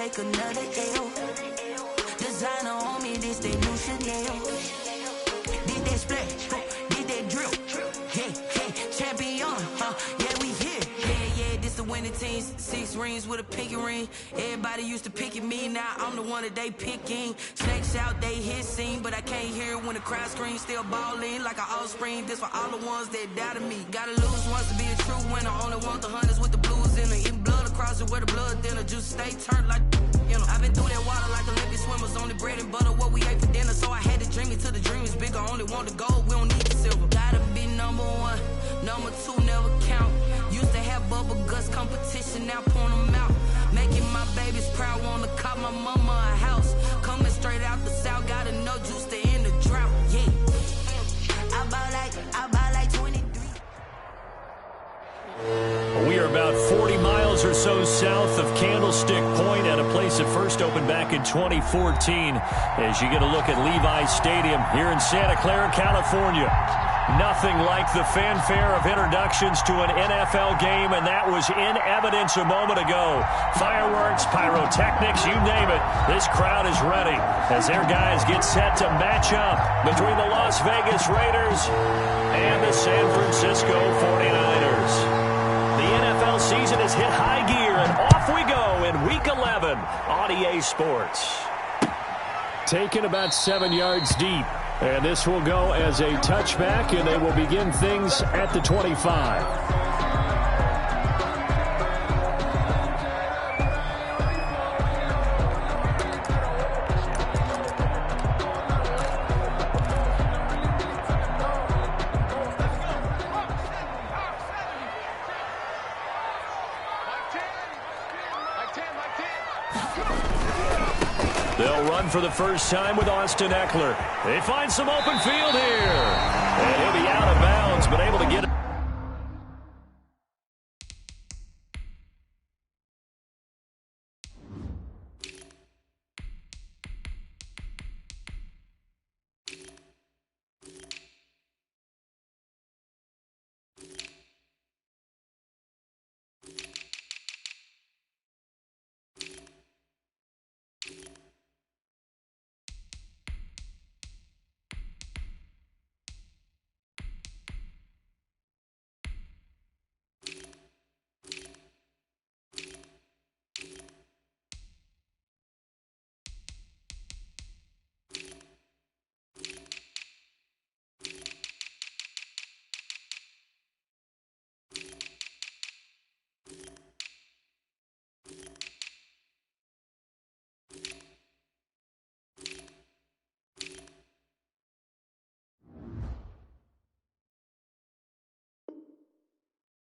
take another L. Designer on me, this they new Chanel. Did that splat, did that drill. Yeah, champion, yeah, we here. Yeah, this the winning team. 6 rings with a pinky ring. Everybody used to pick at me, now I'm the one that they picking. Snakes out, they hit scene, but I can't hear it when the crowd screams. Still balling like an offspring. This for all the ones that doubted me. Gotta lose once to be a true winner. Only want the hunters with the blues in it. Eating blood across it where the blood thinner. Juice stay turned like, you know. I've been through that water like Olympic swimmers. Only bread and butter, what we ate for dinner. So I had to dream it till the dream is bigger. Only want the gold, we don't need the silver. Gotta be number 1, number 2 never count. Used to have bubble guts competition, now point them out. Making my babies proud, wanna cop my mama a house. Coming straight out the south, gotta know juice to end the drought. Yeah, I buy like 23. We are about 40 miles or so south of Candlestick Point at a place that first opened back in 2014 as you get a look at Levi's Stadium here in Santa Clara, California. Nothing like the fanfare of introductions to an NFL game, and that was in evidence a moment ago. Fireworks, pyrotechnics, you name it. This crowd is ready as their guys get set to match up between the Las Vegas Raiders and the San Francisco 49ers. The NFL season has hit high gear, and off we go in Week 11 on EA Sports. Taken about 7 yards deep. And this will go as a touchback, and they will begin things at the 25. They'll run for the first time with Austin Eckler. They find some open field here. And he'll be out of bounds, but able to get it.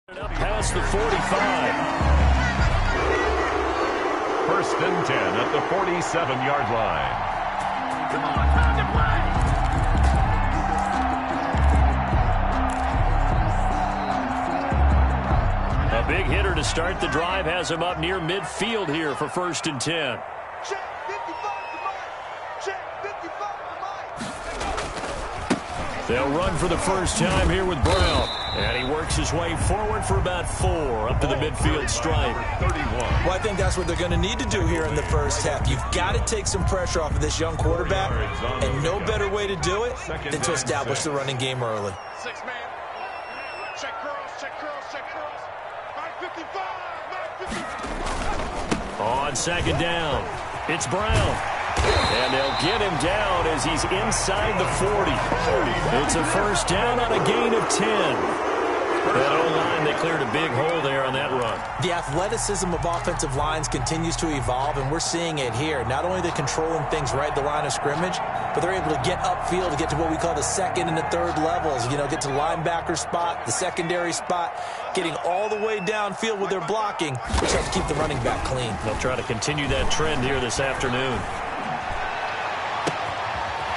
Up past the 45. First and 10 at the 47-yard line. Come on, time to play. A big hitter to start the drive has him up near midfield here for first and 10. Check 55 to Mike. Check 55 to Mike. They'll run for the first time here with Brown. And he works his way forward for about 4 up to the midfield stripe. 31. Well, I think that's what they're going to need to do here in the first half. You've got to take some pressure off of this young quarterback, and no better way to do it than to establish the running game early. 6-man. Check cross, check cross, check cross. 555, 555. On second down, it's Brown. And they'll get him down as he's inside the 40. It's a first down on a gain of 10. That O-line, they cleared a big hole there on that run. The athleticism of offensive lines continues to evolve, and we're seeing it here. Not only are they controlling things right at the line of scrimmage, but they're able to get upfield to get to what we call the second and the third levels. You know, get to linebacker spot, the secondary spot, getting all the way downfield with their blocking, which helps keep the running back clean. They'll try to continue that trend here this afternoon.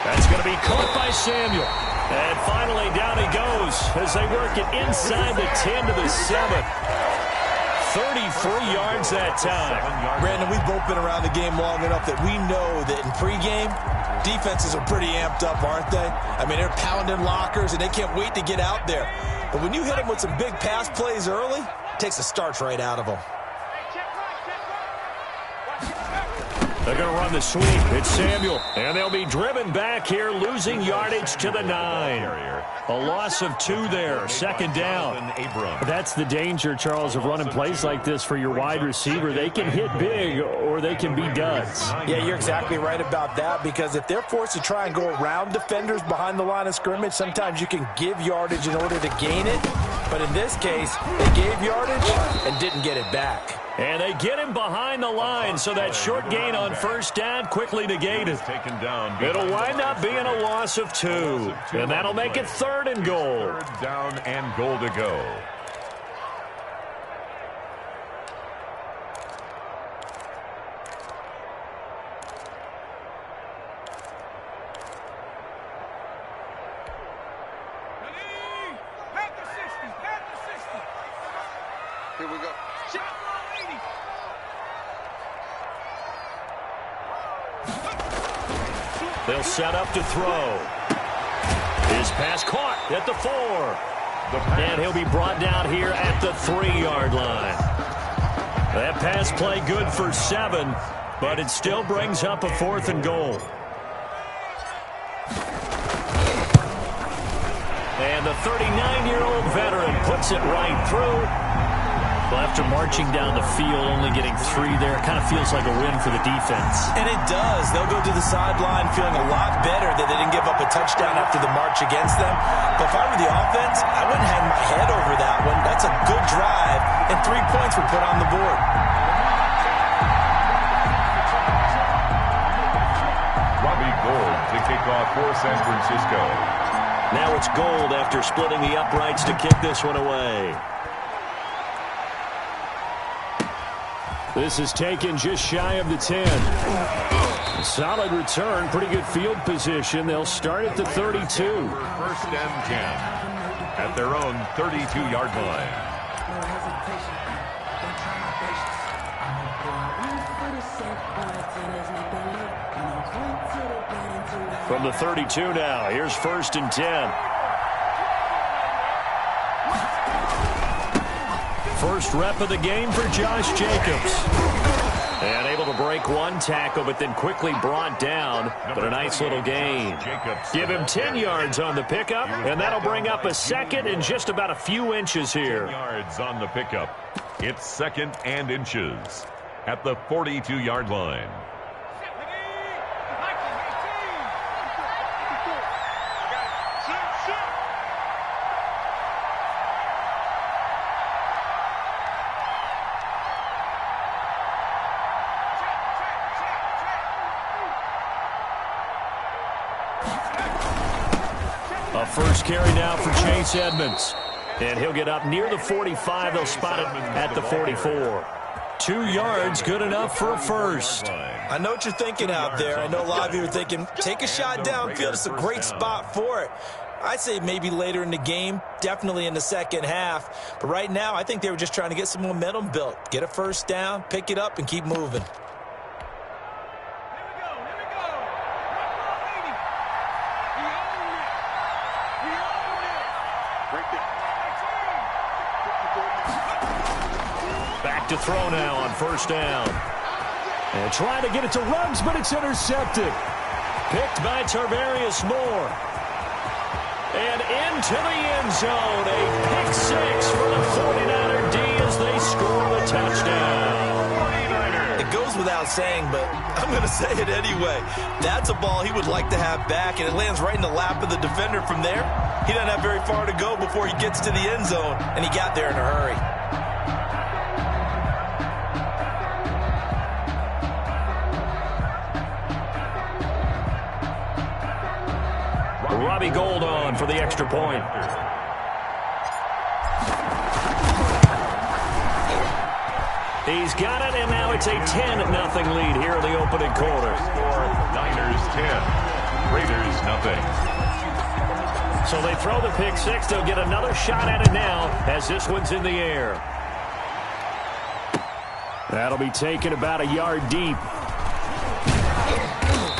That's going to be caught by Samuel. And finally, down he goes as they work it inside the 10 to the 7. 33 yards that time. Brandon, we've both been around the game long enough that we know that in pregame, defenses are pretty amped up, aren't they? I mean, they're pounding lockers, and they can't wait to get out there. But when you hit them with some big pass plays early, it takes the starch right out of them. They're going to run the sweep. It's Samuel. And they'll be driven back here, losing yardage to the 9. A loss of 2 there. Second down. That's the danger, Charles, of running plays like this for your wide receiver. They can hit big or they can be duds. Yeah, you're exactly right about that, because if they're forced to try and go around defenders behind the line of scrimmage, sometimes you can give yardage in order to gain it. But in this case, they gave yardage and didn't get it back. And they get him behind the line, so that short gain on first down quickly negated. It'll wind up being a loss of 2, and that'll make it 3rd and goal. 3rd down and goal to go. Here we go. They'll set up to throw. His pass caught at the 4. And he'll be brought down here at the 3-yard line. That pass play good for 7, but it still brings up a 4th and goal. And the 39-year-old veteran puts it right through. Well, after marching down the field, only getting 3 there, it kind of feels like a win for the defense. And it does. They'll go to the sideline feeling a lot better that they didn't give up a touchdown after the march against them. But if I were the offense, I wouldn't hang my head over that one. That's a good drive, and 3 points were put on the board. Robbie Gould to kick off for San Francisco. Now it's Gould after splitting the uprights to kick this one away. This is taken just shy of the 10. Solid return, pretty good field position. They'll start at the 32. 1st and 10 at their own 32-yard line. From the 32 now, here's 1st and 10. First rep of the game for Josh Jacobs. And able to break 1 tackle, but then quickly brought down. But a nice little gain. Give him 10 yards on the pickup, and that'll bring up a 2nd and just about a few inches here. 10 yards on the pickup. It's 2nd and inches at the 42-yard line. A first carry now for Chase Edmonds. And he'll get up near the 45. They'll spot it at the 44. 2 yards, good enough for a first. I know what you're thinking out there. I know a lot of you are thinking, take a shot downfield. It's a great spot for it. I'd say maybe later in the game, definitely in the second half. But right now, I think they were just trying to get some momentum built. Get a first down, pick it up, and keep moving. Back to throw now on first down. And trying to get it to Ruggs, but it's intercepted. Picked by Tarvarius Moore. And into the end zone. A pick 6 for the 49er D as they score the touchdown. 49ers. It goes without saying, but I'm going to say it anyway. That's a ball he would like to have back, and it lands right in the lap of the defender from there. He doesn't have very far to go before he gets to the end zone, and he got there in a hurry. Robbie Gould on for the extra point. He's got it, and now it's a 10-0 lead here in the opening quarter. Niners 10, Raiders nothing. So they throw the pick 6. They'll get another shot at it now as this one's in the air. That'll be taken about a yard deep.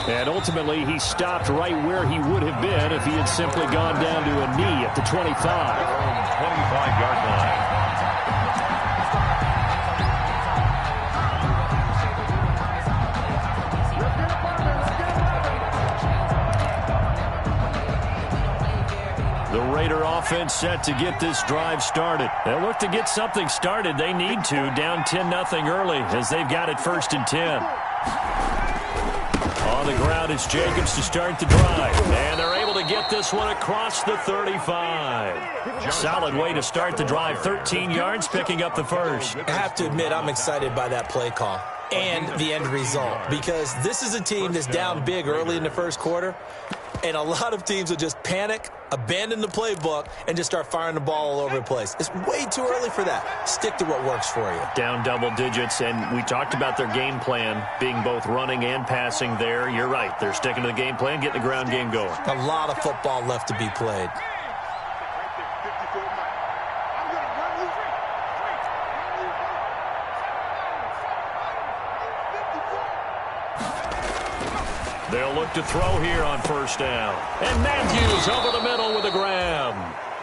And ultimately, he stopped right where he would have been if he had simply gone down to a knee at the 25. 25-yard line. offense set to get this drive started. They'll look to get something started. They need to, down 10-0 early as they've got it 1st and 10. On the ground, it's Jacobs to start the drive. And they're able to get this one across the 35. Solid way to start the drive. 13 yards, picking up the first. I have to admit, I'm excited by that play call and the end result, because this is a team that's down big early in the first quarter, and a lot of teams will just panic, abandon the playbook, and just start firing the ball all over the place. It's way too early for that. Stick to what works for you. Down double digits, and we talked about their game plan being both running and passing there. You're right. They're sticking to the game plan, getting the ground game going. A lot of football left to be played. They'll look to throw here on 1st down. And Matthews over the middle with a grab.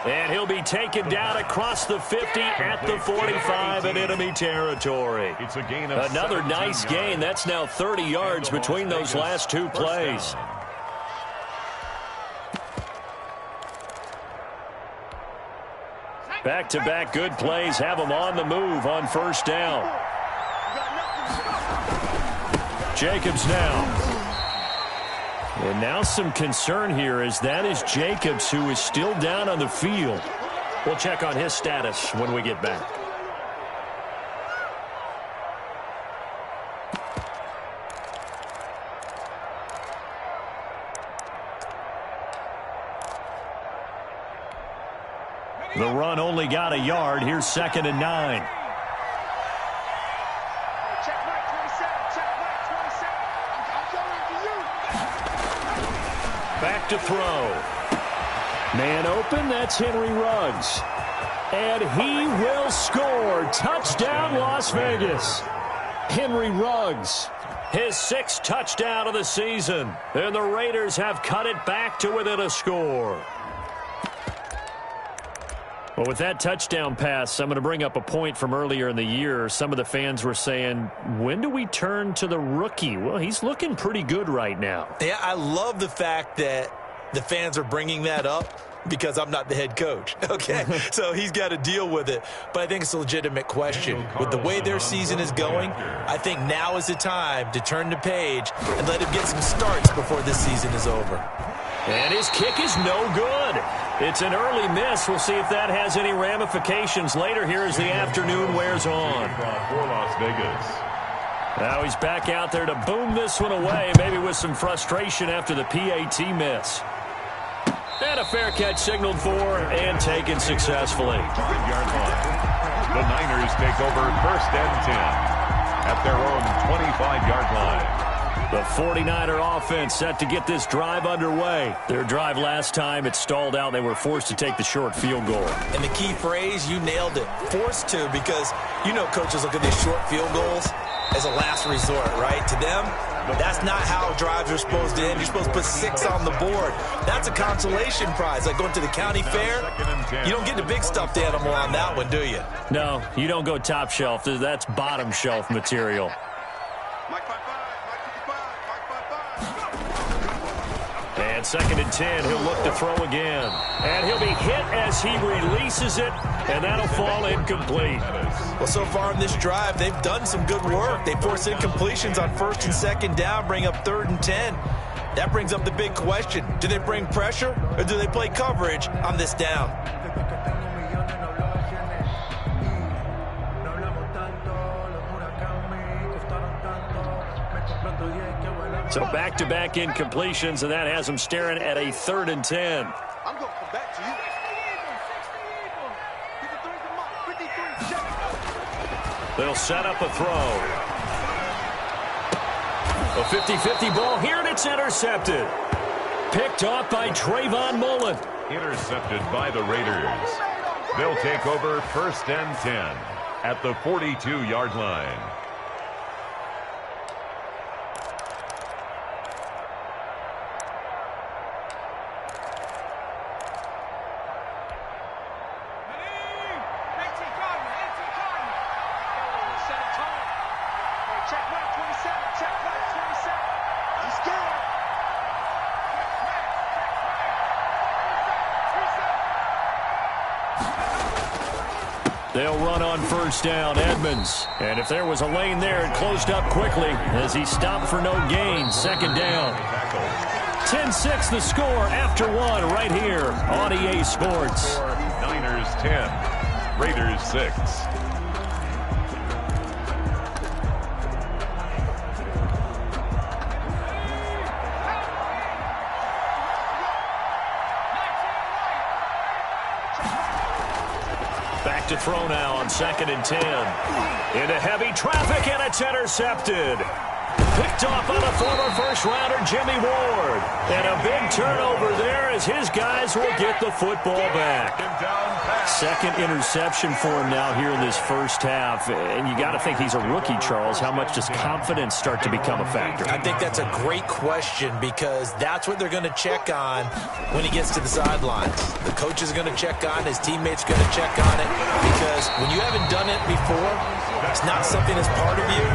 And he'll be taken down across the 50 at the 45 in enemy territory. It's a gain of another nice gain. That's now 30 yards between those last two plays. Back-to-back good plays have them on the move on 1st down. Jacobs now. And now some concern here as that is Jacobs, who is still down on the field. We'll check on his status when we get back. The run only got a yard. Here's 2nd and 9. Back to throw. Man open, that's Henry Ruggs. And he will score. Touchdown, Las Vegas. Henry Ruggs, his 6th touchdown of the season. And the Raiders have cut it back to within a score. Well, with that touchdown pass, I'm going to bring up a point from earlier in the year. Some of the fans were saying, when do we turn to the rookie? Well, he's looking pretty good right now. Yeah, I love the fact that the fans are bringing that up because I'm not the head coach, okay? So he's got to deal with it. But I think it's a legitimate question. With the way their season is going, I think now is the time to turn the page and let him get some starts before this season is over. And his kick is no good. It's an early miss. We'll see if that has any ramifications later here as the afternoon wears on. For Las Vegas. Now he's back out there to boom this one away, maybe with some frustration after the PAT miss. And a fair catch signaled for and taken successfully. 5-yard line. The Niners take over 1st and 10 at their own 25-yard line. The 49er offense set to get this drive underway. Their drive last time, it stalled out. They were forced to take the short field goal. And the key phrase, you nailed it. Forced to, because you know coaches look at these short field goals as a last resort, right? To them, that's not how drives are supposed to end. You're supposed to put 6 on the board. That's a consolation prize. Like going to the county fair, you don't get the big stuffed animal on that one, do you? No, you don't go top shelf. That's bottom shelf material. And 2nd and 10, he'll look to throw again. And he'll be hit as he releases it, and that'll fall incomplete. Well, so far in this drive, they've done some good work. They force incompletions on 1st and 2nd down, bring up 3rd and 10. That brings up the big question. Do they bring pressure, or do they play coverage on this down? So back-to-back incompletions, and that has them staring at a 3rd and 10. I'm going to come back to you. They'll set up a throw. A 50-50 ball here, and it's intercepted. Picked off by Trayvon Mullen. Intercepted by the Raiders. They'll take over 1st and 10 at the 42-yard line. They'll run on first down, Edmonds. And if there was a lane there, it closed up quickly as he stopped for no gain. Second down. 10-6 the score after one right here on EA Sports. Niners 10, Raiders 6. Back to throw now on 2nd and 10. Into heavy traffic, and it's intercepted. Picked off on a former first-rounder, Jimmy Ward. And a big turnover there as his guys will get the football back. Second interception for him now here in this first half. And you got to think he's a rookie, Charles. How much does confidence start to become a factor? I think that's a great question because that's what they're going to check on when he gets to the sidelines. The coach is going to check on, his teammates are going to check on it because when you haven't done it before, it's not something that's part of you.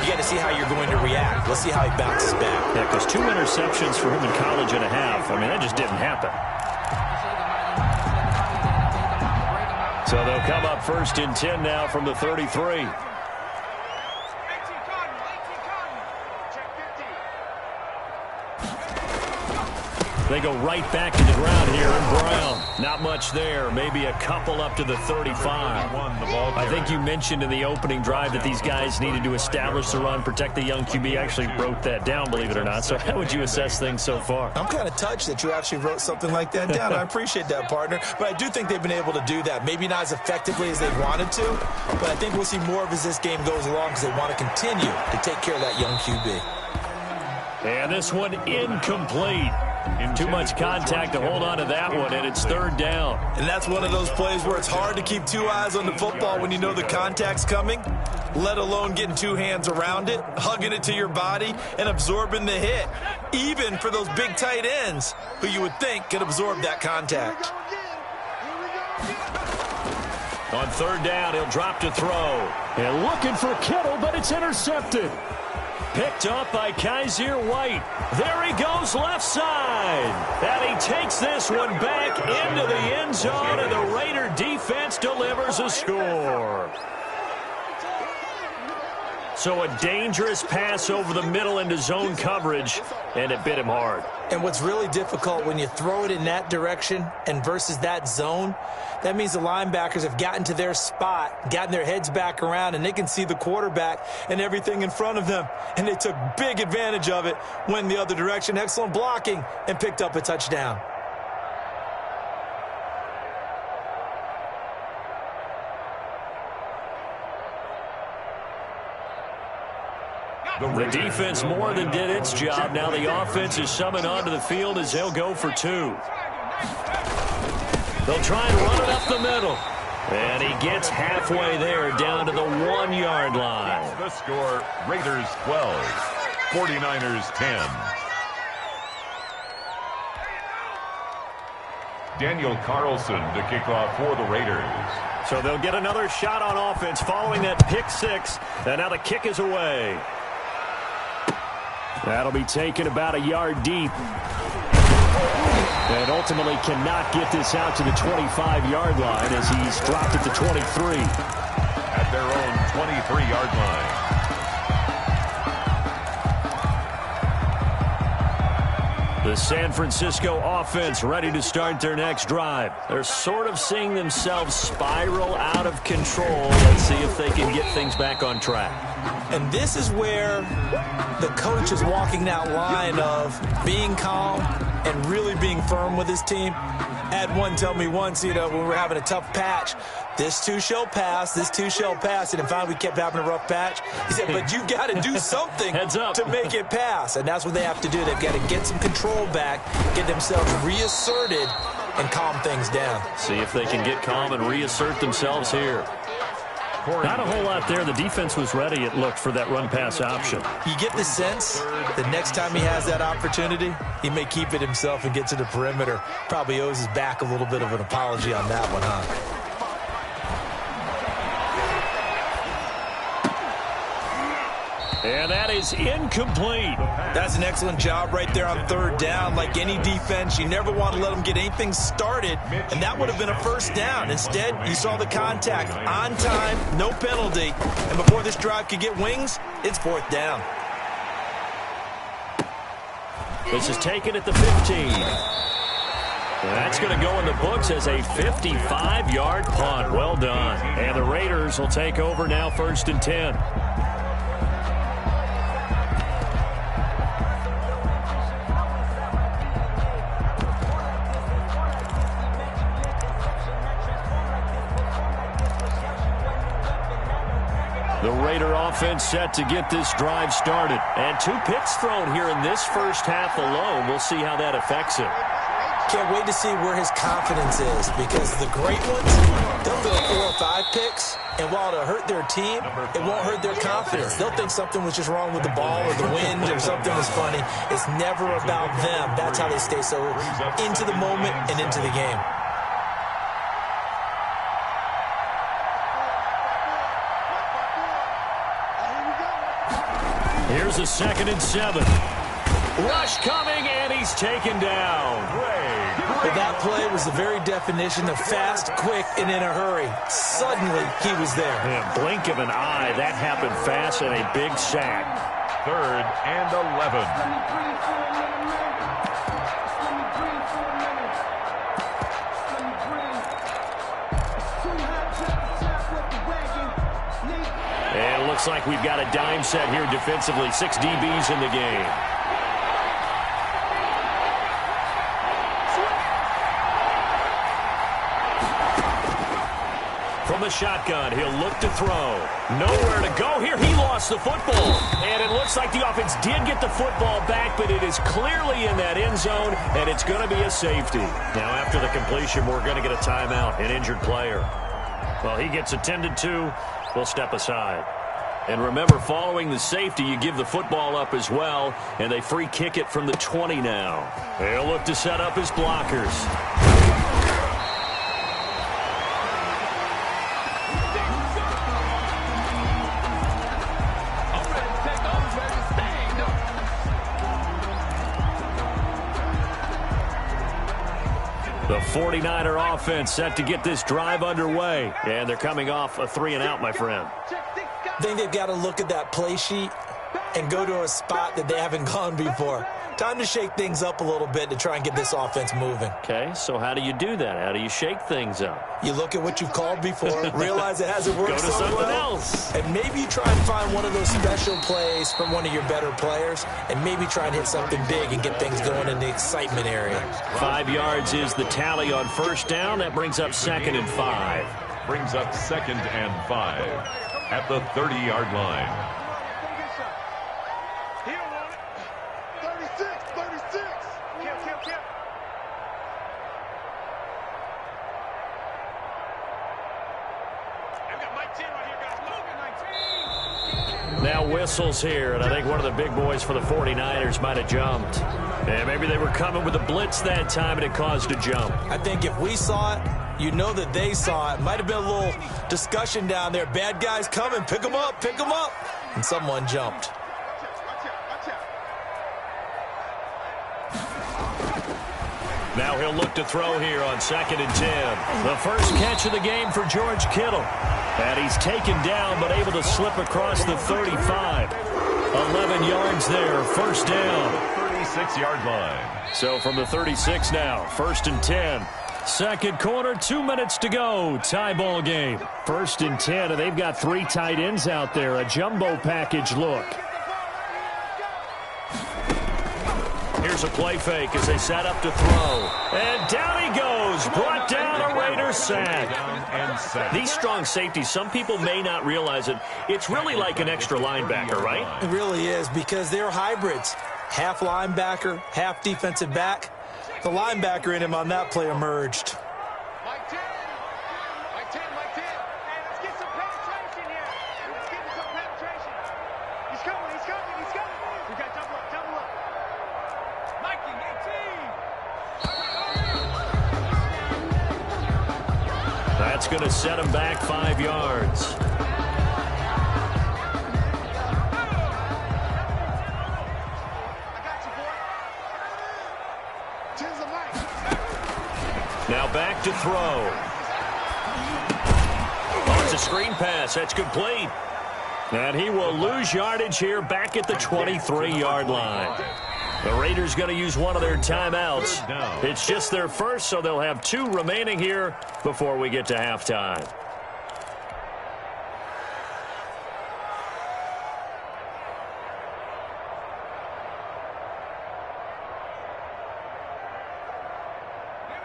You got to see how you're going to react. Let's see how he bounces back. Yeah, because 2 interceptions for him in college and a half. I mean, that just didn't happen. So they'll come up 1st and 10 now from the 33. They go right back to the ground here, and Brown, not much there. Maybe a couple up to the 35. I think you mentioned in the opening drive that these guys needed to establish the run, protect the young QB. I actually wrote that down, believe it or not. So how would you assess things so far? I'm kind of touched that you actually wrote something like that down. I appreciate that, partner. But I do think they've been able to do that. Maybe not as effectively as they wanted to, but I think we'll see more of as this game goes along because they want to continue to take care of that young QB. And this one incomplete. Too much contact to hold on to that one, and it's 3rd down. And that's one of those plays where it's hard to keep 2 eyes on the football when you know the contact's coming, let alone getting 2 hands around it, hugging it to your body, and absorbing the hit, even for those big tight ends who you would think could absorb that contact. On 3rd down, he'll drop to throw. And looking for Kittle, but it's intercepted. Picked up by Kaiser White. There he goes left side. And he takes this one back into the end zone, and the Raider defense delivers a score. So a dangerous pass over the middle into zone coverage, and it bit him hard. And what's really difficult when you throw it in that direction and versus that zone, that means the linebackers have gotten to their spot, gotten their heads back around, and they can see the quarterback and everything in front of them. And they took big advantage of it, went the other direction, excellent blocking, and picked up a touchdown. The defense more than did its job. Now the offense is summoned onto the field as they'll go for 2. They'll try and run it up the middle. And he gets halfway there, down to the 1-yard line. The score, Raiders 12, 49ers 10. Daniel Carlson to kick off for the Raiders. So they'll get another shot on offense following that pick 6. And now the kick is away. That'll be taken about a yard deep. And ultimately cannot get this out to the 25-yard line as he's dropped it to 23. At their own 23-yard line. The San Francisco offense ready to start their next drive. They're sort of seeing themselves spiral out of control. Let's see if they can get things back on track. And this is where the coach is walking that line of being calm and really being firm with his team. Had one tell me once, when we were having a tough patch, this too shall pass, this too shall pass. And in fact, we kept having a rough patch. He said, but you got to do something to make it pass. And that's what they have to do. They've got to get some control back, get themselves reasserted, and calm things down. See if they can get calm and reassert themselves here. Not a whole lot there. The defense was ready, it looked, for that run-pass option. You get the sense that next time he has that opportunity, he may keep it himself and get to the perimeter. Probably owes his back a little bit of an apology on that one, huh? And that is incomplete. That's an excellent job right there on third down. Like any defense, you never want to let them get anything started, and that would have been a first down. Instead, you saw the contact on time, no penalty, and before this drive could get wings, it's fourth down. This is taken at the 15. That's going to go in the books as a 55-yard punt. Well done. And the Raiders will take over now, 1st and 10. The Raider offense set to get this drive started. And 2 picks thrown here in this first half alone. We'll see how that affects him. Can't wait to see where his confidence is, because the great ones, they'll throw 4 or 5 picks, and while it'll hurt their team, it won't hurt their confidence. They'll think something was just wrong with the ball or the wind or something was funny. It's never about them. That's how they stay so into the moment and into the game. Here's a 2nd and 7. Rush coming, and he's taken down. But that play was the very definition of fast, quick, and in a hurry. Suddenly, he was there. Yeah, blink of an eye, that happened fast, and a big sack. 3rd and 11. And it looks like we've got a dime set here defensively. 6 DBs in the game. From the shotgun, he'll look to throw. Nowhere to go here. He lost the football. And it looks like the offense did get the football back, but it is clearly in that end zone, and it's going to be a safety. Now, after the completion, we're going to get a timeout, an injured player. Well, he gets attended to. We'll step aside. And remember, following the safety, you give the football up as well, and they free kick it from the 20 now. They'll look to set up his blockers. The 49er offense set to get this drive underway. And they're coming off a 3-and-out, my friend. I think they've got to look at that play sheet and go to a spot that they haven't gone before. Time to shake things up a little bit to try and get this offense moving. Okay, so how do you do that? How do you shake things up? You look at what you've called before, realize it hasn't worked Go to so something well, else. and maybe you try and find one of those special plays from one of your better players, and maybe try and hit something big and get things going in the excitement area. 5 yards is the tally on first down. That brings up 2nd and 5. Brings up 2nd and 5 at the 30-yard line. Now whistles here, and I think one of the big boys for the 49ers might have jumped. And maybe they were coming with a blitz that time, and it caused a jump. I think if we saw it, you know that they saw it. Might have been a little discussion down there. Bad guys coming, pick them up, pick them up. And someone jumped. Now he'll look to throw here on 2nd and 10. The first catch of the game for George Kittle. And he's taken down, but able to slip across the 35. 11 yards there, first down. 36-yard line. So from the 36 now, 1st and 10. Second quarter, 2 minutes to go. Tie ball game. 1st and 10, and they've got 3 tight ends out there. A jumbo package look. Here's a play fake as they set up to throw. And down he goes. Brought down a Raiders sack. These strong safeties, some people may not realize it. It's really like an extra linebacker, right? It really is, because they're hybrids. Half linebacker, half defensive back. The linebacker in him on that play emerged. Mike 10. Mike 10, Mike 10. Hey, let's get some penetration here. Let's get some penetration. He's coming, he's coming, he's coming. We got double up, double up. Mikey, 18. That's going to set him back 5 yards. back to throw. Oh, it's a screen pass. That's complete. And he will lose yardage here back at the 23-yard line. The Raiders going to use one of their timeouts. It's just their first, so they'll have 2 remaining here before we get to halftime.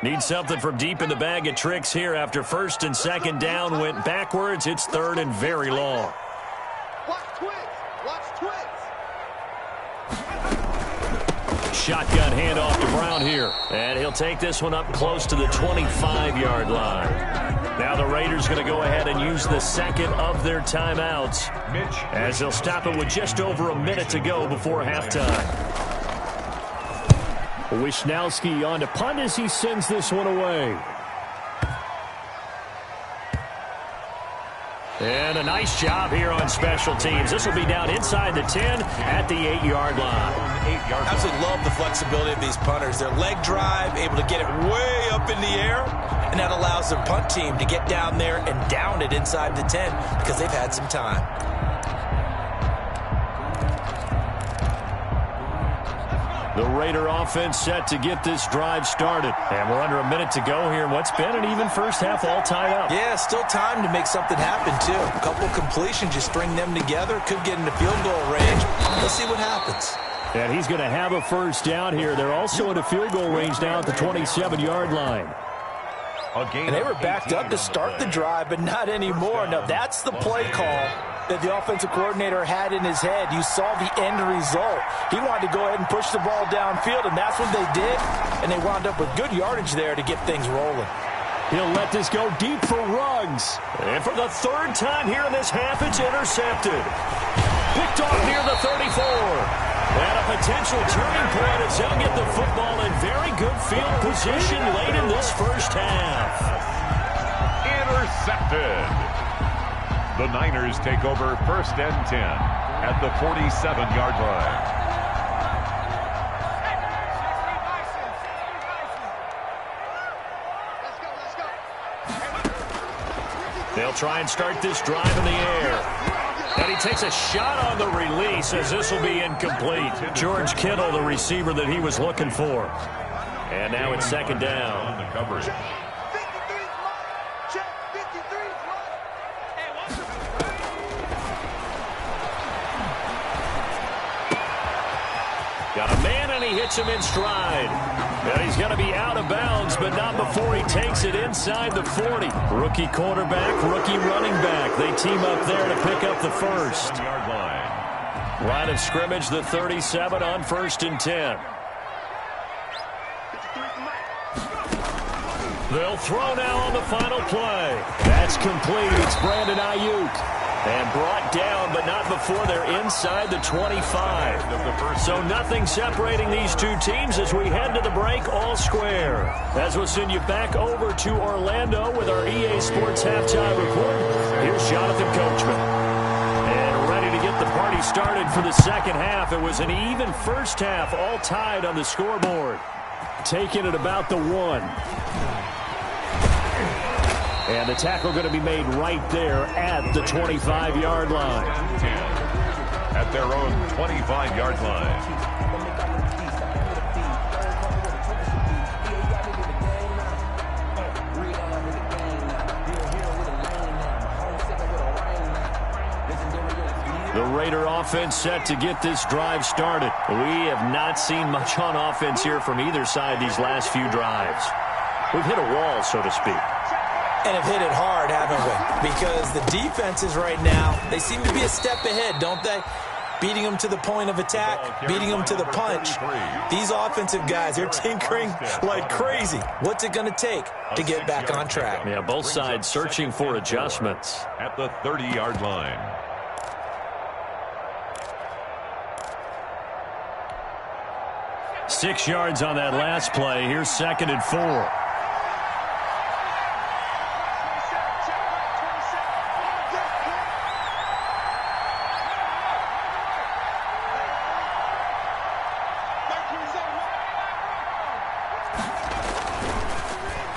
Need something from deep in the bag of tricks here after first and second down went backwards. It's third and very long. Watch twins. Watch twins. Shotgun handoff to Brown here. And he'll take this one up close to the 25-yard line. Now the Raiders going to go ahead and use the second of their timeouts as they'll stop it with just over a minute to go before halftime. Wisnowski on to punt as he sends this one away. And a nice job here on special teams. This will be down inside the 10 at the 8-yard line. I absolutely love the flexibility of these punters. Their leg drive, able to get it way up in the air, and that allows their punt team to get down there and down it inside the 10 because they've had some time. The Raider offense set to get this drive started. And we're under a minute to go here in what's been an even first half all tied up. Yeah, still time to make something happen, too. A couple completions, you string them together, could get into field goal range. Let's see what happens. And he's going to have a first down here. They're also into field goal range now at the 27-yard line. And they were backed up to start the drive, but not anymore. Now, that's the play call that the offensive coordinator had in his head. You saw the end result. He wanted to go ahead and push the ball downfield, and that's what they did. And they wound up with good yardage there to get things rolling. He'll let this go deep for Ruggs. And for the third time here in this half, it's intercepted. Picked off near the 34. And a potential turning point as they'll get the football in very good field position late in this first half. Intercepted. The Niners take over first and 10 at the 47-yard line. Let's go. They'll try and start this drive in the air. And he takes a shot on the release as this will be incomplete. George Kittle, the receiver that he was looking for. And now it's second down. On the coverage. Got a man and he hits him in stride. And he's going to be out of bounds, but not before he takes it inside the 40. Rookie quarterback, rookie running back. They team up there to pick up the first. Line of scrimmage, the 37 on first and 10. They'll throw now on the final play. That's complete. It's Brandon Ayuk. And brought down, but not before they're inside the 25. So nothing separating these two teams as we head to the break all square. As we'll send you back over to Orlando with our EA Sports Halftime Report. Here's Jonathan Coachman. And ready to get the party started for the second half. It was an even first half, all tied on the scoreboard. Taking it about the 1. And the tackle going to be made right there at the 25-yard line. At their own 25-yard line. The Raider offense set to get this drive started. We have not seen much on offense here from either side these last few drives. We've hit a wall, so to speak. And have hit it hard, haven't we? Because the defenses right now, they seem to be a step ahead, don't they? Beating them to the point of attack, beating them to the punch. These offensive guys, they're tinkering like crazy. What's it going to take to get back on track? Yeah, both sides searching for adjustments. At the 30-yard line. Six yards on that last play. Here's second and 4.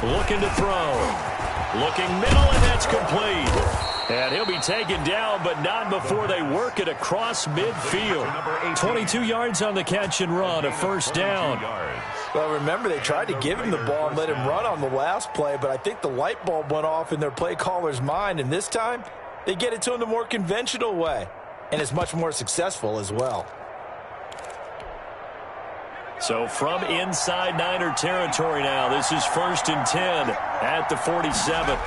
Looking to throw. Looking middle, and that's complete. And he'll be taken down, but not before they work it across midfield. 22 yards on the catch and run, a first down. Well, remember, they tried to give him the ball and let him run on the last play, but I think the light bulb went off in their play caller's mind, and this time they get it to him the more conventional way, and it's much more successful as well. So from inside Niner territory now, this is 1st and 10 at the 47.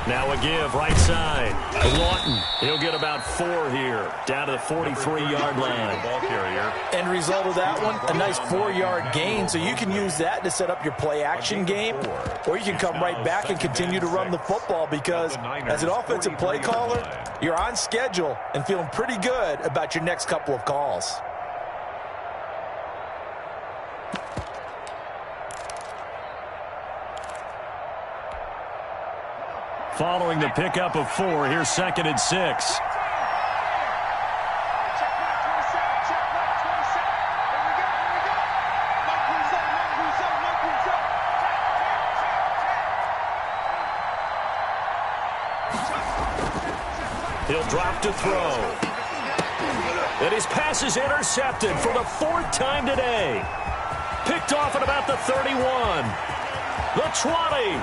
Now a give right side. Lawton, he'll get about 4 here, down to the 43-yard line. Ball carrier. End result of that one, a nice 4-yard gain, so you can use that to set up your play-action game, or you can come right back and continue to run the football because as an offensive play caller, you're on schedule and feeling pretty good about your next couple of calls. Following the pickup of 4, here's 2nd and 6. Check back, 27. Check back, 27. Here we go, here we go. Mike Rousseau, Mike Rousseau, Mike Rousseau. He'll drop to throw. And his pass is intercepted for the 4th time today. Picked off at about the 31. The 20.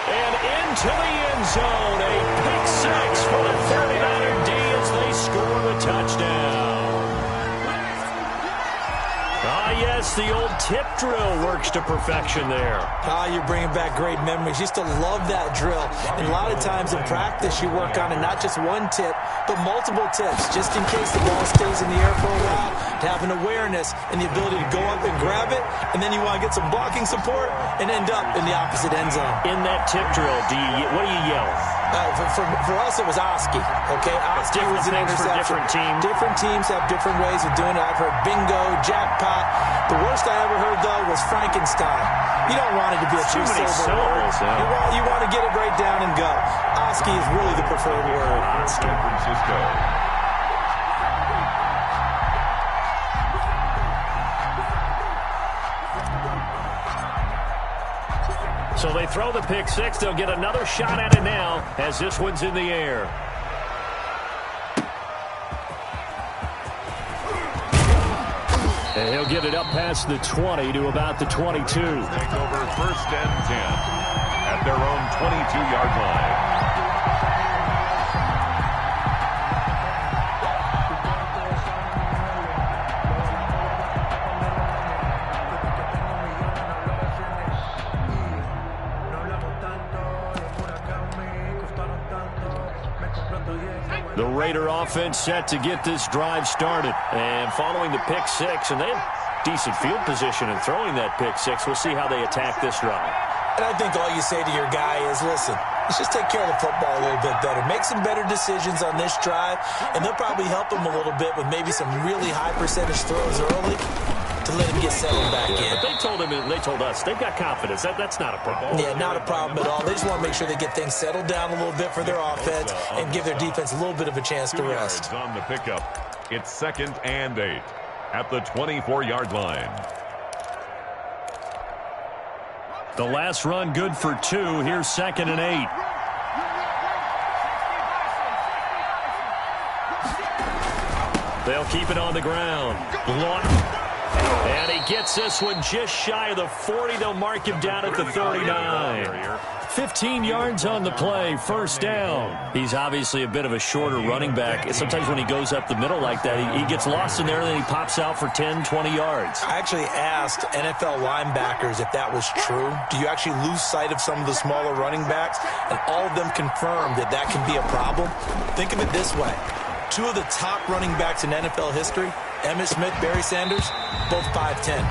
And into the end zone, a pick 6 for the 39er D as they score the touchdown. Ah, yes, the old tip drill works to perfection there. Ah, you're bringing back great memories. Used to love that drill. And a lot of times in practice, you work on it, not just one tip, but multiple tips, just in case the ball stays in the air for a while, to have an awareness and the ability to go up and grab it, and then you want to get some blocking support and end up in the opposite end zone. In that tip drill, what do you yell? For us, it was Oski. Okay, Oski was an interception. Different teams. Different teams have different ways of doing it. I've heard bingo, jackpot. The worst I ever heard, though, was Frankenstein. You don't want it to be a two-syllable word. You want to get it right down and go. Oski is really the preferred word. San Francisco. So they throw the pick 6. They'll get another shot at it now as this one's in the air. And he'll get it up past the 20 to about the 22. Take over 1st and 10 at their own 22-yard line. The Raider offense set to get this drive started. And following the pick 6, and they have decent field position in throwing that pick 6. We'll see how they attack this drive. And I think all you say to your guy is, listen, let's just take care of the football a little bit better. Make some better decisions on this drive, and they'll probably help him a little bit with maybe some really high percentage throws early to let him get settled back in. But they told us, they've got confidence. That's not a problem. Yeah, not a problem at all. They just want to make sure they get things settled down a little bit for their offense and give their defense a little bit of a chance to rest. On the pickup, it's 2nd and 8 at the 24-yard line. The last run good for 2. Here's 2nd and 8. They'll keep it on the ground. Lawton. And he gets this one just shy of the 40. They'll mark him down at the 39. 15 yards on the play, 1st down. He's obviously a bit of a shorter running back. Sometimes when he goes up the middle like that, he gets lost in there, and then he pops out for 10, 20 yards. I actually asked NFL linebackers if that was true. Do you actually lose sight of some of the smaller running backs? And all of them confirmed that that can be a problem. Think of it this way. 2 of the top running backs in NFL history, Emmitt Smith, Barry Sanders, both 5'10".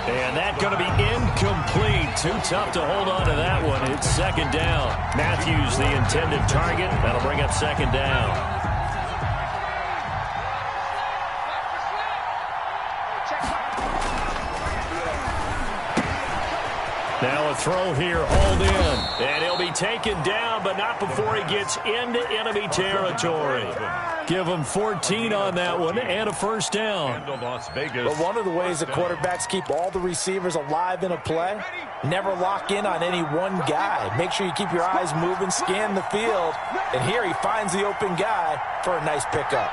And that's going to be incomplete. Too tough to hold on to that one. It's 2nd down. Matthews, the intended target. That'll bring up 2nd down. Now a throw here, hauled in. And he'll be taken down, but not before he gets into enemy territory. Give him 14 on that one and a first down. But one of the ways that quarterbacks keep all the receivers alive in a play, never lock in on any one guy. Make sure you keep your eyes moving, scan the field. And here he finds the open guy for a nice pickup.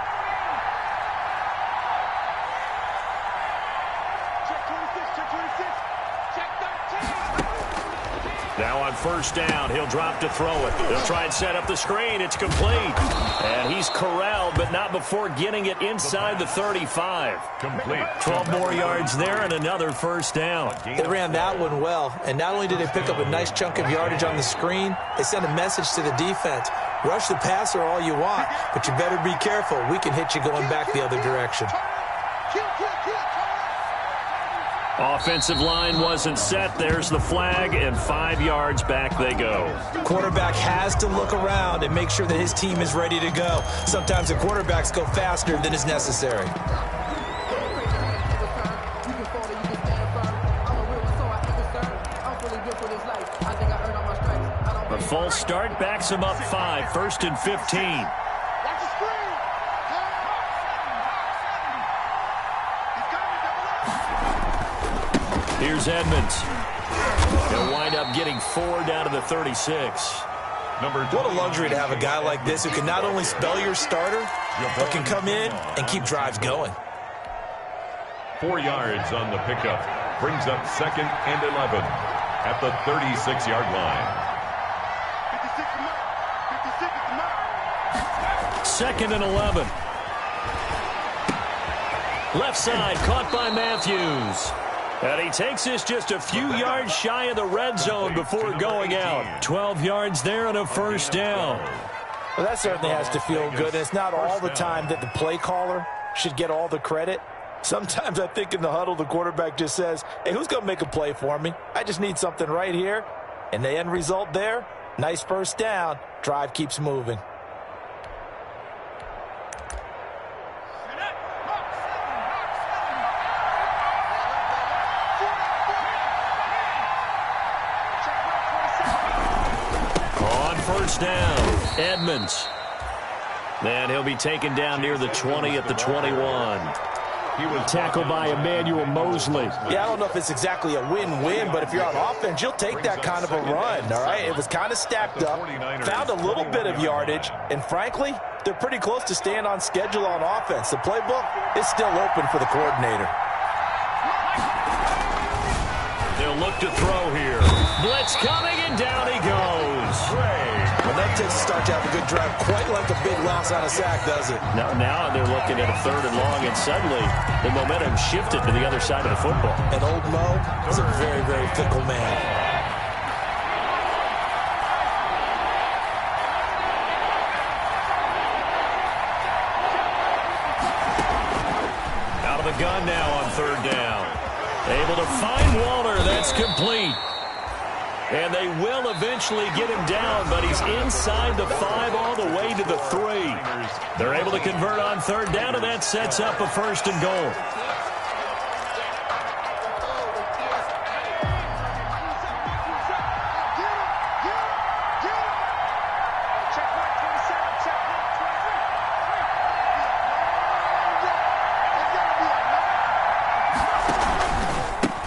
Now on first down, he'll drop to throw it. He'll try and set up the screen. It's complete. And he's corralled, but not before getting it inside the 35. Complete. 12 more yards there and another first down. They ran that one well, and not only did they pick up a nice chunk of yardage on the screen, they sent a message to the defense. Rush the passer all you want, but you better be careful. We can hit you going back the other direction. Offensive line wasn't set. There's the flag, and 5 yards back they go. Quarterback has to look around and make sure that his team is ready to go. Sometimes the quarterbacks go faster than is necessary. A false start backs him up 5, 1st and 15. Here's Edmonds. He'll wind up getting 4 down to the 36. What a luxury to have a guy like this who can not only spell your starter, but can come in and keep drives going. 4 yards on the pickup. Brings up 2nd and 11 at the 36-yard line. 2nd and 11. Left side, caught by Matthews. And he takes this just a few yards shy of the red zone before going out. 12 yards there and a first down. Well, that certainly has to feel good. It's not all the time that the play caller should get all the credit. Sometimes I think in the huddle, the quarterback just says, hey, who's going to make a play for me? I just need something right here. And the end result there, nice first down. Drive keeps moving. First down, Edmonds. And he'll be taken down near the 20 at the 21. He was tackled by Emmanuel Mosley. Yeah, I don't know if it's exactly a win-win, but if you're on offense, you'll take that kind of a run, all right? It was kind of stacked up, found a little bit of yardage, and frankly, they're pretty close to staying on schedule on offense. The playbook is still open for the coordinator. They'll look to throw here. Blitz coming, and down he goes. Well, that takes a start to have a good drive, quite like a big loss on a sack, does it? Now they're looking at a 3rd and long, and suddenly the momentum shifted to the other side of the football. And old Mo is a very, very fickle man. Out of the gun now on 3rd down. Able to find Walter. That's complete. And they will eventually get him down, but he's inside the 5 all the way to the 3. They're able to convert on 3rd down, and that sets up a 1st and goal.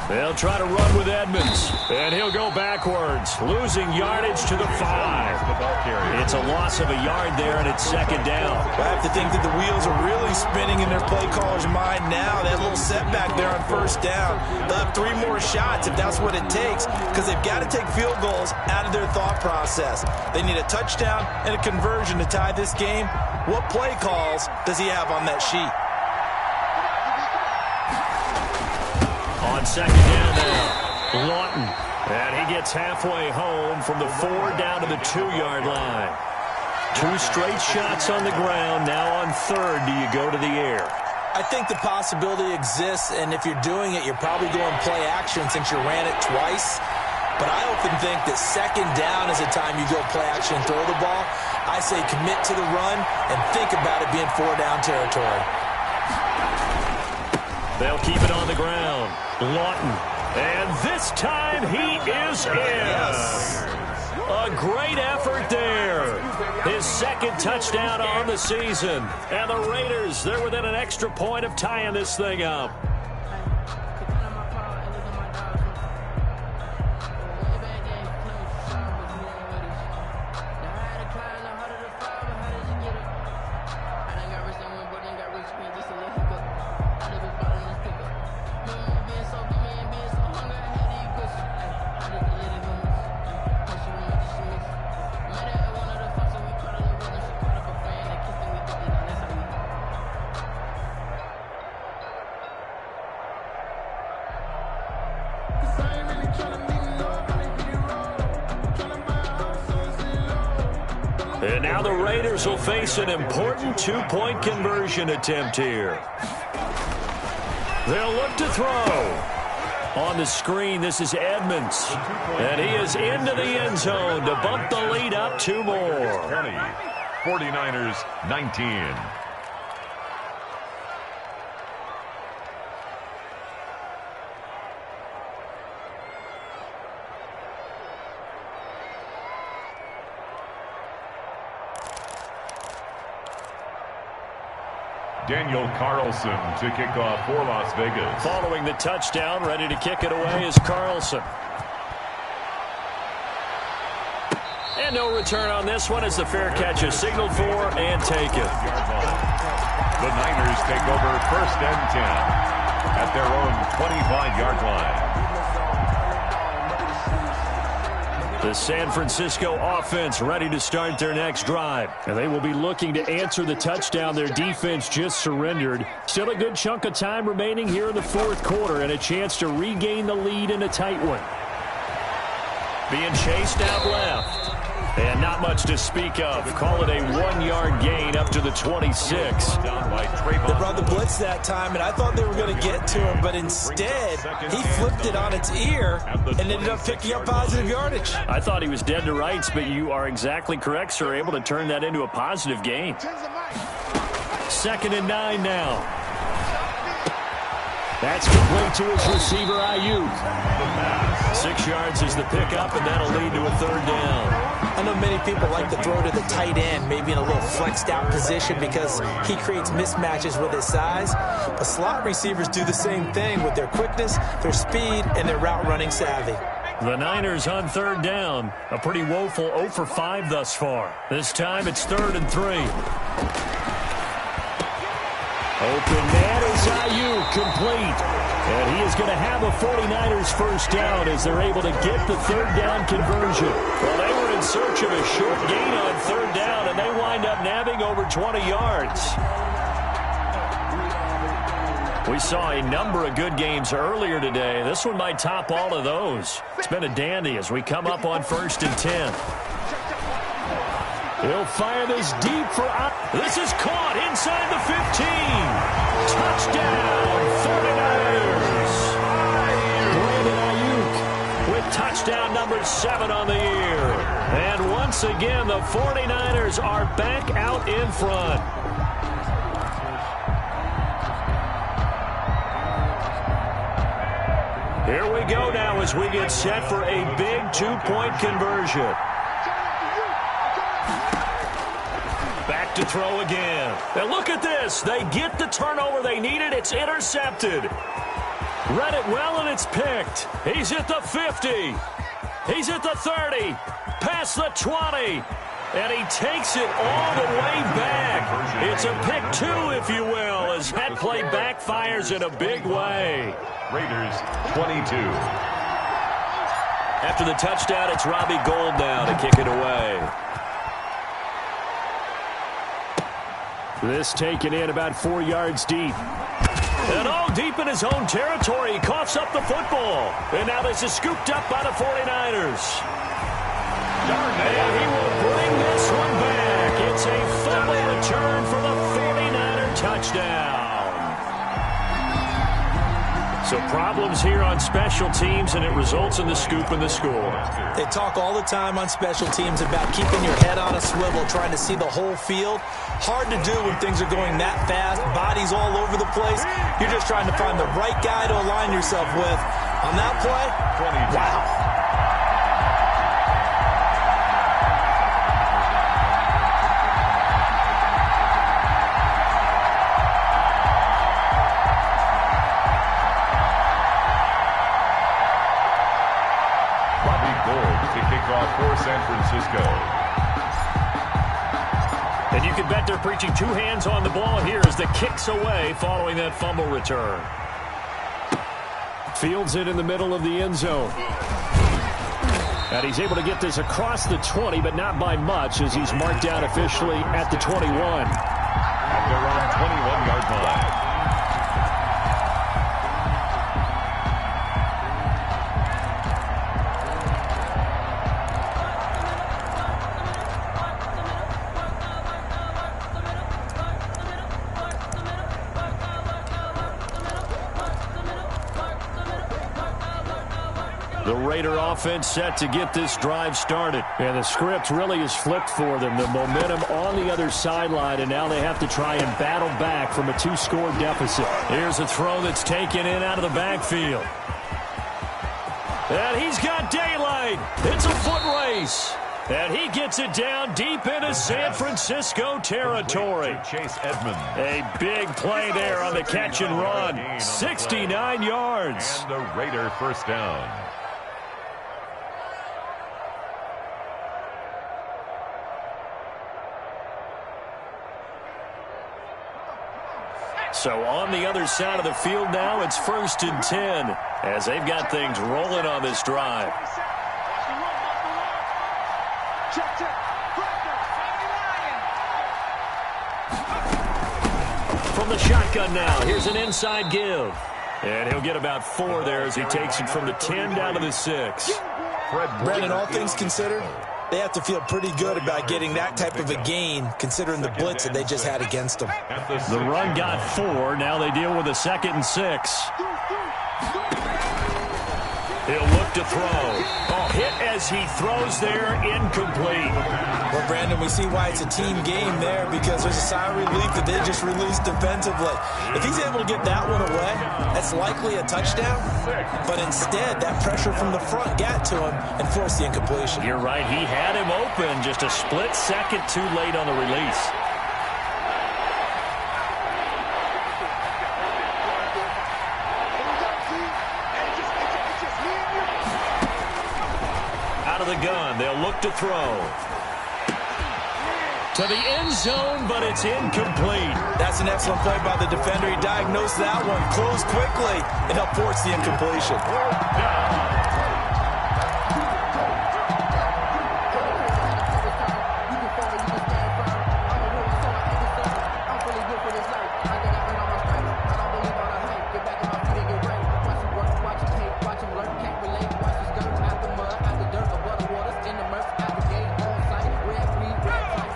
They'll try to run with Edmonds, and he'll go backwards, losing yardage to the 5. It's a loss of a yard there, and it's 2nd down. I have to think that the wheels are really spinning in their play caller's mind now. That little setback there on 1st down. They'll have 3 more shots if that's what it takes, because they've got to take field goals out of their thought process. They need a touchdown and a conversion to tie this game. What play calls does he have on that sheet? On 2nd down now, Lawton. And he gets halfway home from the 4 down to the 2-yard line. 2 straight shots on the ground. Now on 3rd, do you go to the air? I think the possibility exists, and if you're doing it, you're probably going play action since you ran it twice. But I often think that 2nd down is the time you go play action and throw the ball. I say commit to the run and think about it being 4-down territory. They'll keep it on the ground. Lawton And this time he is in. Yes. A great effort there. His second touchdown on the season. And the Raiders, they're within an extra point of tying this thing up. And now the Raiders will face an important two-point conversion attempt here. They'll look to throw. On the screen, this is Edmonds. And he is into the end zone to bump the lead up 2 more. 20, 49ers 19. Daniel Carlson to kick off for Las Vegas. Following the touchdown, ready to kick it away is Carlson. And no return on this one as the fair catch is signaled for and taken. The Niners take over 1st and 10 at their own 25-yard line. The San Francisco offense ready to start their next drive. And they will be looking to answer the touchdown their defense just surrendered. Still a good chunk of time remaining here in the 4th quarter and a chance to regain the lead in a tight one. Being chased out left. And not much to speak of. Call it a 1-yard gain up to the 26. They brought the blitz that time, and I thought they were going to get to him, but instead, he flipped it on its ear and ended up picking up positive yardage. I thought he was dead to rights, but you are exactly correct, sir. Able to turn that into a positive gain. 2nd and 9 now. That's complete to his receiver, Ayuk. 6 yards is the pickup, and that'll lead to a 3rd down. I know many people like to throw to the tight end, maybe in a little flexed out position because he creates mismatches with his size. But slot receivers do the same thing with their quickness, their speed, and their route running savvy. The Niners on 3rd down. A pretty woeful 0 for 5 thus far. This time it's 3rd and 3. Open man is Ayuk, complete. And he is going to have a 49ers first down as they're able to get the 3rd down conversion. Well, they were in search of a short gain on 3rd down, and they wind up nabbing over 20 yards. We saw a number of good games earlier today. This one might top all of those. It's been a dandy as we come up on 1st and 10. He'll fire this deep for... This is caught inside the 15. Touchdown, 49ers. Brandon Ayuk with touchdown number 7 on the year. And once again, the 49ers are back out in front. Here we go now as we get set for a big 2-point conversion. Back to throw again. And look at this. They get the turnover they needed. It's intercepted. Read it well, and it's picked. He's at the 50. He's at the 30. Past the 20. And he takes it all the way back. It's a pick 2, if you will, as that play backfires in a big way. Raiders 22. After the touchdown, it's Robbie Gould now to kick it away. This taken in about 4 yards deep. And all deep in his own territory. He coughs up the football. And now this is scooped up by the 49ers. And he will bring this one back. It's a fumble return for the 49er touchdown. So problems here on special teams, and it results in the scoop and the score. They talk all the time on special teams about keeping your head on a swivel, trying to see the whole field. Hard to do when things are going that fast, bodies all over the place. You're just trying to find the right guy to align yourself with. On that play, wow. For San Francisco. And you can bet they're preaching two hands on the ball here as the kick's away following that fumble return. Fields it in the middle of the end zone. And he's able to get this across the 20, but not by much as he's marked down officially at the 21. At their own 21-yard line. The Raider offense set to get this drive started. And the script really is flipped for them. The momentum on the other sideline, and now they have to try and battle back from a two-score deficit. Here's a throw that's taken in out of the backfield. And he's got daylight. It's a foot race. And he gets it down deep into San Francisco territory. Chase Edmonds. A big play there on the catch and run. 69 yards. And the Raider first down. So on the other side of the field now, it's 1st and 10 as they've got things rolling on this drive. From the shotgun now, here's an inside give. And he'll get about 4 there as he takes it from the 10 down to the 6. Brandon, all things considered, they have to feel pretty good about getting that type of a gain, considering the blitz that they just had against them. The run got 4. Now they deal with a 2nd and 6. He'll look to throw. Oh, hit as he throws there, incomplete. Well, Brandon, we see why it's a team game there, because there's a sigh of relief that they just released defensively. If he's able to get that one away, that's likely a touchdown. But instead, that pressure from the front got to him and forced the incompletion. You're right. He had him open, just a split second too late on the release. Out of the gun, they'll look to throw. To the end zone, but it's incomplete. That's an excellent play by the defender. He diagnosed that one, closed quickly, and helped force the incompletion.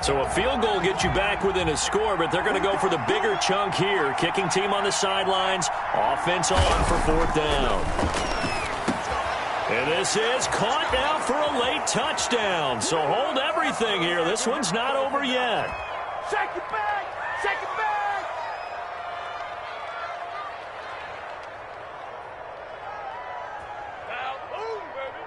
So a field goal gets you back within a score, but they're going to go for the bigger chunk here. Kicking team on the sidelines. Offense on for 4th down. And this is caught now for a late touchdown. So hold everything here. This one's not over yet. Shake it back! Shake it back! Now, boom, baby!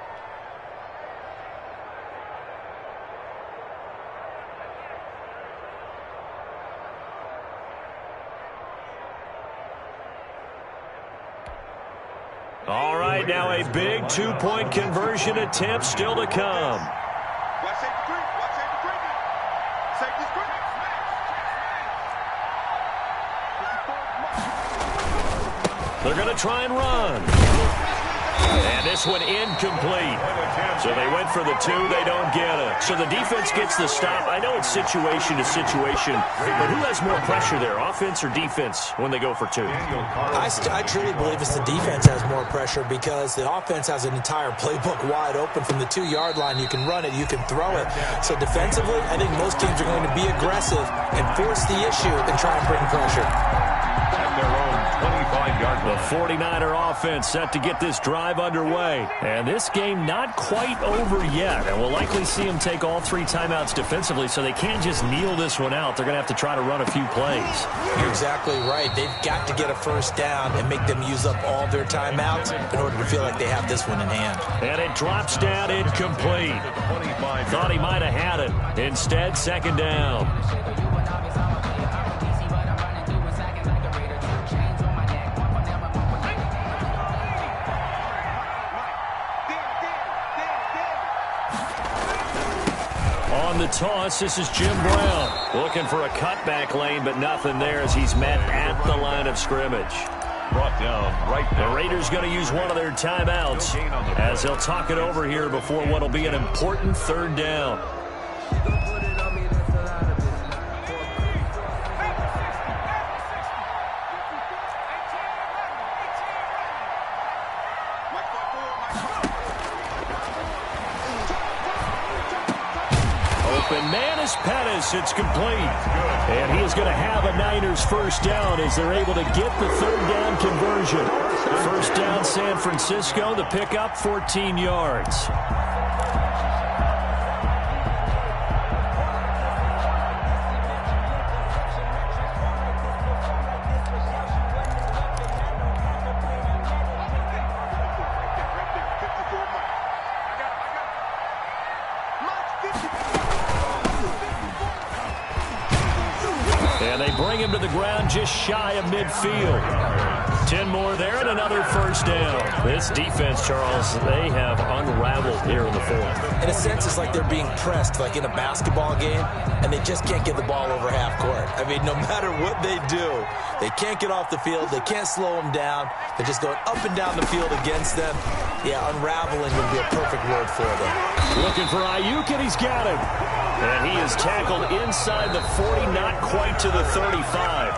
All right, now a big two-point conversion attempt still to come. Watch safety creep. Watch safety creeping. Safety's creeping. They're going to try and run. And this one incomplete. So they went for the 2. They don't get it. So the defense gets the stop. I know it's situation to situation, but who has more pressure there, offense or defense, when they go for 2? I truly believe it's the defense has more pressure because the offense has an entire playbook wide open from the 2-yard line. You can run it, you can throw it. So defensively, I think most teams are going to be aggressive and force the issue and try and bring pressure. at their own 25-yard line. The 49er offense set to get this drive underway. And this game not quite over yet. And we'll likely see them take all 3 timeouts defensively, so they can't just kneel this one out. They're going to have to try to run a few plays. You're exactly right. They've got to get a first down and make them use up all their timeouts in order to feel like they have this one in hand. And it drops down incomplete. Thought he might have had it. Instead, second down. On the toss, this is Jim Brown. Looking for a cutback lane, but nothing there as he's met at the line of scrimmage. Brought down right there. The Raiders going to use one of their timeouts as they'll talk it over here before what will be an important third down. Open man is Pettis. It's complete. And he is going to have a Niners first down as they're able to get the third down conversion. First down San Francisco. The pickup 14 yards. And they bring him to the ground just shy of midfield. 10 more there and another first down. This defense, Charles, they have unraveled here in the fourth. In a sense, it's like they're being pressed like in a basketball game, and they just can't get the ball over half court. I mean, no matter what they do, they can't get off the field. They can't slow them down. They're just going up and down the field against them. Yeah, unraveling would be a perfect word for them. Looking for Ayuk, and he's got him. And he is tackled inside the 40, not quite to the 35.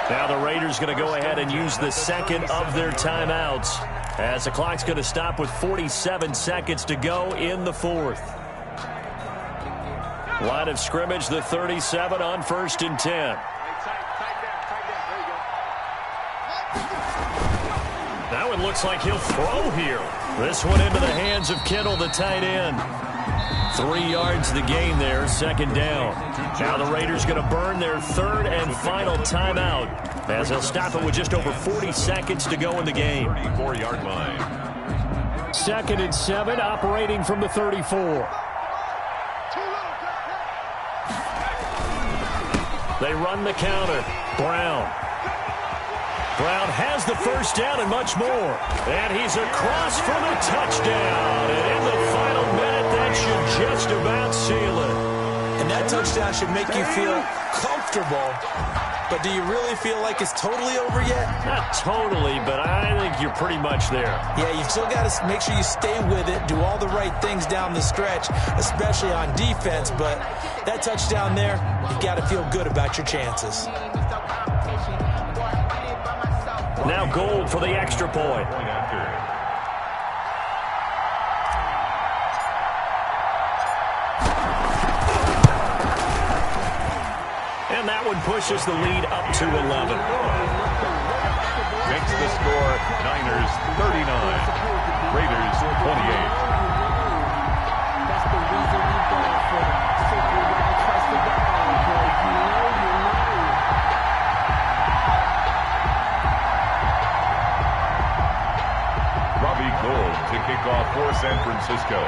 Now the Raiders going to go ahead and use the second of their timeouts as the clock's going to stop with 47 seconds to go in the fourth. Line of scrimmage, the 37 on 1st and 10. Now it looks like he'll throw here. This one into the hands of Kittle, the tight end. 3 yards the gain there, second down. Now the Raiders going to burn their third and final timeout as they'll stop it with just over 40 seconds to go in the game. 34-yard line. 2nd and 7, operating from the 34. They run the counter. Brown has the first down and much more. And he's across for the touchdown. And in the final minute, that should just about seal it. And that touchdown should make you feel comfortable. But do you really feel like it's totally over yet? Not totally, but I think you're pretty much there. Yeah, you've still got to make sure you stay with it, do all the right things down the stretch, especially on defense. But that touchdown there, you've got to feel good about your chances. Now Gold for the extra point. And that one pushes the lead up to 11. Makes the score Niners 39, Raiders 28. To kick off for San Francisco.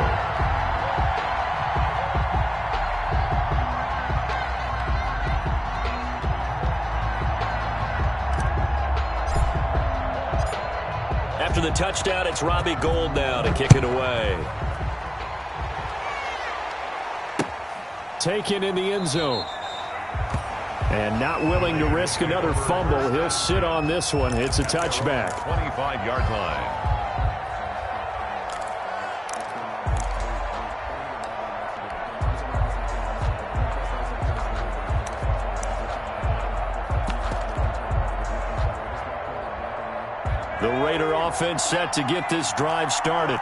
After the touchdown, it's Robbie Gould now to kick it away. Taken in the end zone. And not willing to risk another fumble. He'll sit on this one. It's a touchback. 25-yard line. The Raider offense set to get this drive started.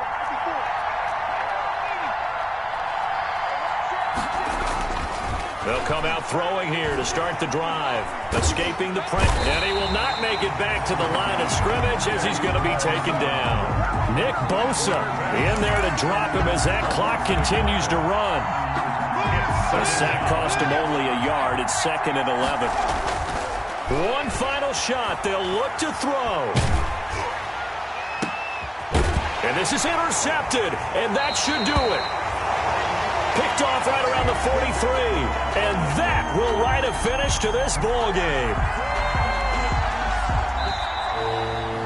They'll come out throwing here to start the drive. Escaping the pressure. And he will not make it back to the line of scrimmage as he's going to be taken down. Nick Bosa in there to drop him as that clock continues to run. The sack cost him only a yard. It's 2nd and 11. One final shot. They'll look to throw. And this is intercepted, and that should do it. Picked off right around the 43, and that will write a finish to this ball game.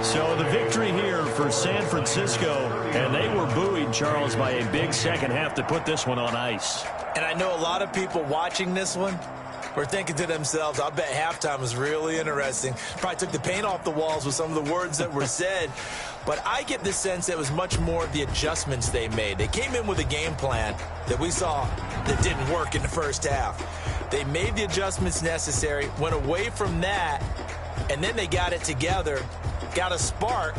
So the victory here for San Francisco, and they were buoyed, Charles, by a big second half to put this one on ice. And I know a lot of people watching this one were thinking to themselves, I bet halftime was really interesting. Probably took the paint off the walls with some of the words that were said. But I get the sense that it was much more the adjustments they made. They came in with a game plan that we saw that didn't work in the first half. They made the adjustments necessary, went away from that, and then they got it together, got a spark,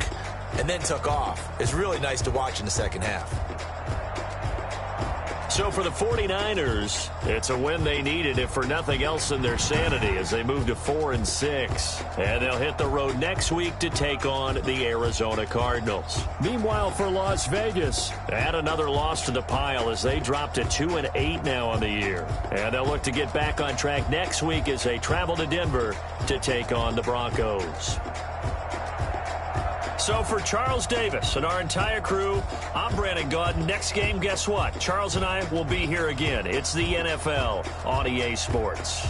and then took off. It's really nice to watch in the second half. So for the 49ers, it's a win they needed, if for nothing else than their sanity, as they move to 4-6. And they'll hit the road next week to take on the Arizona Cardinals. Meanwhile, for Las Vegas, add another loss to the pile as they drop to 2-8 now on the year. And they'll look to get back on track next week as they travel to Denver to take on the Broncos. So for Charles Davis and our entire crew, I'm Brandon Gaudin. Next game, guess what? Charles and I will be here again. It's the NFL on EA Sports.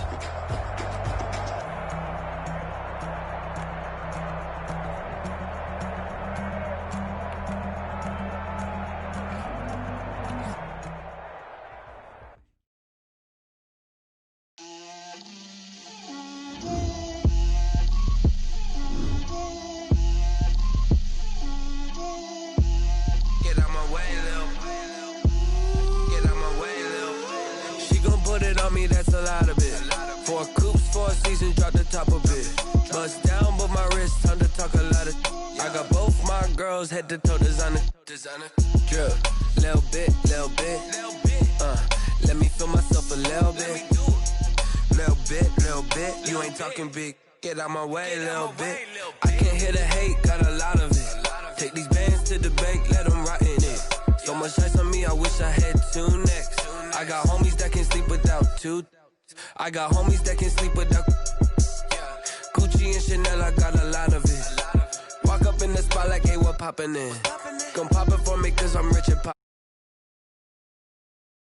Head to toe designer, drip, little bit, let me feel myself a little bit, you ain't talking big, get out my way, little bit, I can't hear the hate, got a lot of it, take these bands to the bank, let them rot in it, so much ice on me, I wish I had 2 necks, I got homies that can sleep without 2, I got homies that can sleep without, Gucci and Chanel, I got a lot of it. Walk up in the spot like, hey, what poppin' in? Come pop it for me, cause I'm rich and pop.